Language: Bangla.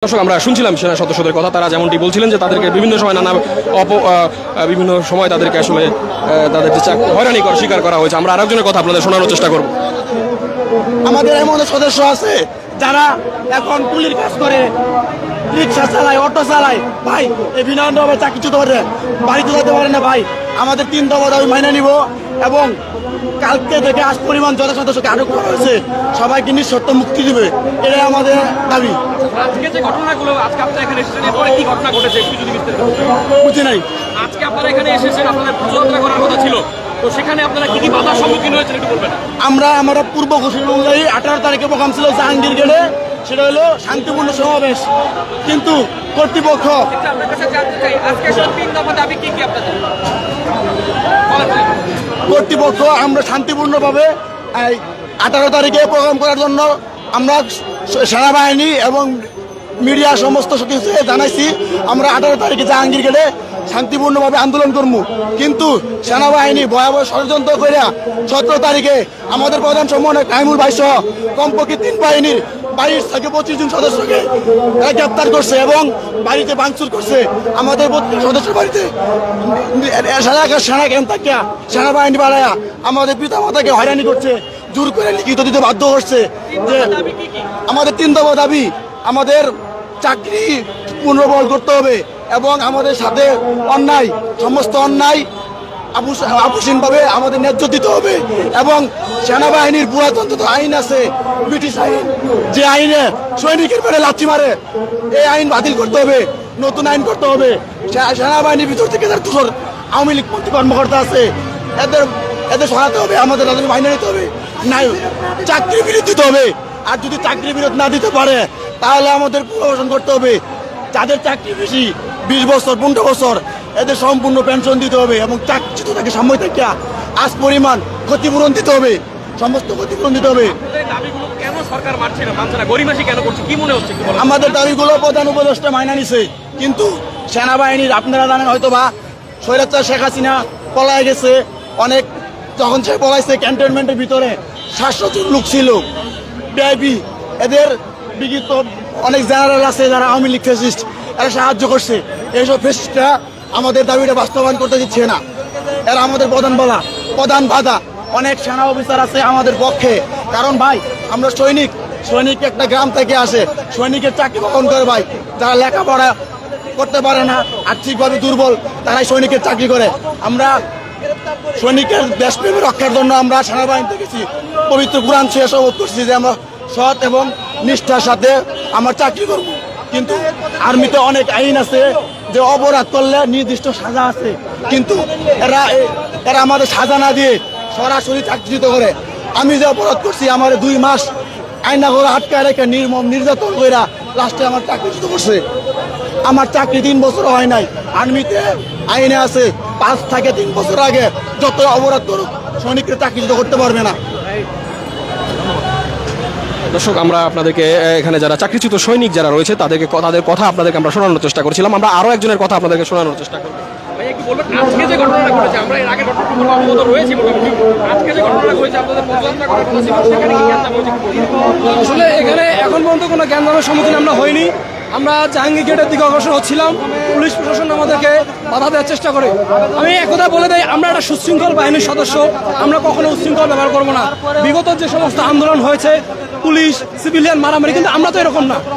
দর্শক আমরা শুনছিলাম সেনা সদস্যদের কথা। তারা যেমনটি বলছিলেন যে তাদেরকে বিভিন্ন সময় বিভিন্ন সময় তাদেরকে আসলে তাদের যে হয়রানি স্বীকার করা হয়েছে। আমরা আরেকজনের কথা আপনাদের শোনানোর চেষ্টা করব। আমাদের এমন সদস্য আছে যারা এখন কুলির কাজ করে, রিক্সা চালায়, অটো চালায়। ভাই এই বিনামূল্যে চাকরি চুতে পারে, বাড়িতে যেতে পারে না। ভাই আমাদের 3 দফা দাবি মাইনে নিব এবং কালকে থেকে আজ পরিমাণ যত সদস্যকে আটক করা হয়েছে সবাইকে নিঃশর্ত মুক্তি দিবে, এটাই আমাদের দাবি। আজকে যে ঘটনাগুলো আজকে আপনারা এখানে এসেছেন, এরপরে কি ঘটনা ঘটেছে একটু যদি বিস্তারিত বুঝি নাই। আজকে আপনারা এখানে এসেছেন, আপনাদের পদযাত্রা করার কথা ছিল, তো সেখানে আপনারা কি কি বাধার সম্মুখীন হয়েছেন একটু বলবেন? আমরা পূর্ব ঘোষণা অনুযায়ী 18 তারিখে প্রোগ্রাম ছিল জাহাঙ্গীর গেটে, সেটা হলো শান্তিপূর্ণ সমাবেশ। কিন্তু কর্তৃপক্ষ আপনার কাছে জানতে চাই আজকে 3 দফা দাবি কি কি আপনাদের? কর্তৃপক্ষ আমরা শান্তিপূর্ণভাবে 18 তারিখে প্রোগ্রাম করার জন্য আমরা সেনাবাহিনী এবং মিডিয়া সমস্ত কিছু জানাইছি। আমরা 18 তারিখে জাহাঙ্গীর গেটে শান্তিপূর্ণভাবে আন্দোলন করব, কিন্তু সেনাবাহিনী ভয়াবহ ষড়যন্ত্র করে 17 তারিখে আমাদের প্রধান সমন্বয়ক কাইমুল ভাই সহ কমপক্ষে 3 বাহিনীর 22 থেকে 25 জন সদস্যকে গ্রেপ্তার করছে এবং বাড়িতে ভাঙচুর করছে। আমাদের সদস্য বাড়িতে সেনা ক্যাম্প থেকে সেনাবাহিনী বাড়ায়া আমাদের পিতা মাতাকে হয়রানি করছে, জোর করে লিখিত দিতে বাধ্য করছে। যে আমাদের 3 দফা দাবি, আমাদের চাকরি পুনর্বহাল করতে হবে এবং আমাদের সাথে অন্যায় সমস্ত অন্যায় আপসহীনভাবে আমাদের ন্যায্য দিতে হবে এবং সেনাবাহিনীর পুরাতন যত আইন আছে, ব্রিটিশ আইন, যে আইনে সৈনিকের পেটে লাথি মারে, এই আইন বাতিল করতে হবে, নতুন আইন করতে হবে। সেনাবাহিনীর ভিতর থেকে যারা দুশোর আওয়ামী লীগ পন্থী কর্মকর্তা আছে এদের সরাতে হবে, আমাদের তাদের মাইনে নিতে হবে, নাই চাকরি বিরোধ দিতে হবে। আর যদি চাকরি বিরোধ না দিতে পারে তাহলে আমাদের পুনর্বাসন করতে হবে। যাদের চাকরি বেশি 20 বছর 15 বছর এদের সম্পূর্ণ পেনশন দিতে হবে এবং চাকরি তাকে সাময়িক থেকে আজ পরিমাণ ক্ষতিপূরণ দিতে হবে, সমস্ত ক্ষতিপূরণ দিতে হবে। আমাদের দাবিগুলো প্রধান উপদেষ্টা মাইনা নিছে, কিন্তু সেনাবাহিনীর আপনারা জানেন হয়তো বা স্বৈরাচার শেখ হাসিনা পলায় গেছে অনেক, যখন সে পলাইছে ক্যান্টনমেন্টের ভিতরে 700 জন লোক ছিল ভিআইপি, এদের বিগত অনেক জেনারেল আছে যারা আওয়ামী লীগ ফ্যাসিস্ট, এরা সাহায্য করছে। এইসব ফ্যাসিস্টরা আমাদের দাবিটা বাস্তবায়ন করতে দিচ্ছে না, এরা আমাদের প্রধান বাধা। অনেক সেনা অফিসার আছে আমাদের পক্ষে, কারণ ভাই আমরা সৈনিক একটা গ্রাম থেকে আসে, সৈনিকের চাকরি কখন করে ভাই? যারা লেখাপড়া করতে পারে না, আর্থিকভাবে দুর্বল, তারাই সৈনিকের চাকরি করে। আমরা সৈনিকের দেশপ্রেমী রক্ষার জন্য আমরা সেনাবাহিনীতে গেছি, পবিত্র কোরআন ছুঁয়ে শপথ করছি যে আমরা সৎ এবং নিষ্ঠার সাথে আমার চাকরি করব। কিন্তু আর্মিতে অনেক আইন আছে যে অপরাধ করলে নির্দিষ্ট সাজা আছে, কিন্তু এরা আমাদের সাজা না দিয়ে সরাসরি চাকরিচ্যুত করে। আমি যে অপরাধ করছি আমার 2 মাস আয়না করে আটকায় রেখে নির্মম নির্যাতন করে লাস্টে আমার চাকরিচ্যুত করছে। আমার চাকরি 3 বছর হয় নাই। আর্মিতে আইনে আছে 5 থেকে 3 বছর আগে যত অপরাধ করুক সৈনিকরা চাকরিচ্যুত করতে পারবে না। দর্শক আমরা আপনাদেরকে এখানে যারা চাকরিচ্যুত সৈনিক যারা রয়েছে তাদের কথা আপনাদেরকে আমরা শোনানোর চেষ্টা করছিলাম। আমরা আরো একজনের কথা আপনাদেরকে শোনানোর চেষ্টা করব। আজকে যে ঘটনাটা ঘটেছে, আমরা এর আগে ঘটনাগুলো অবগত রয়েছি মোটামুটি, আজকে যে ঘটনাটা ঘটেছে আপনাদের পদযাত্রা করার কথা ছিল, সেখানে কি জ্ঞান হয়েছে? আসলে এখানে এখন পর্যন্ত কোনো জ্ঞানদানের সম্মুখীন আমরা হইনি। আমরা জাহাঙ্গীর গেটের দিকে অগ্রসর হচ্ছিলাম, পুলিশ প্রশাসন আমাদেরকে বাধা দেওয়ার চেষ্টা করে। আমি একথা বলে দেই, আমরা একটা সুশৃঙ্খল বাহিনীর সদস্য, আমরা কখনো উচ্ছৃঙ্খল ব্যবহার করবো না। বিগত যে সমস্ত আন্দোলন হয়েছে, পুলিশ সিভিলিয়ান মারামারি, কিন্তু আমরা তো এরকম না।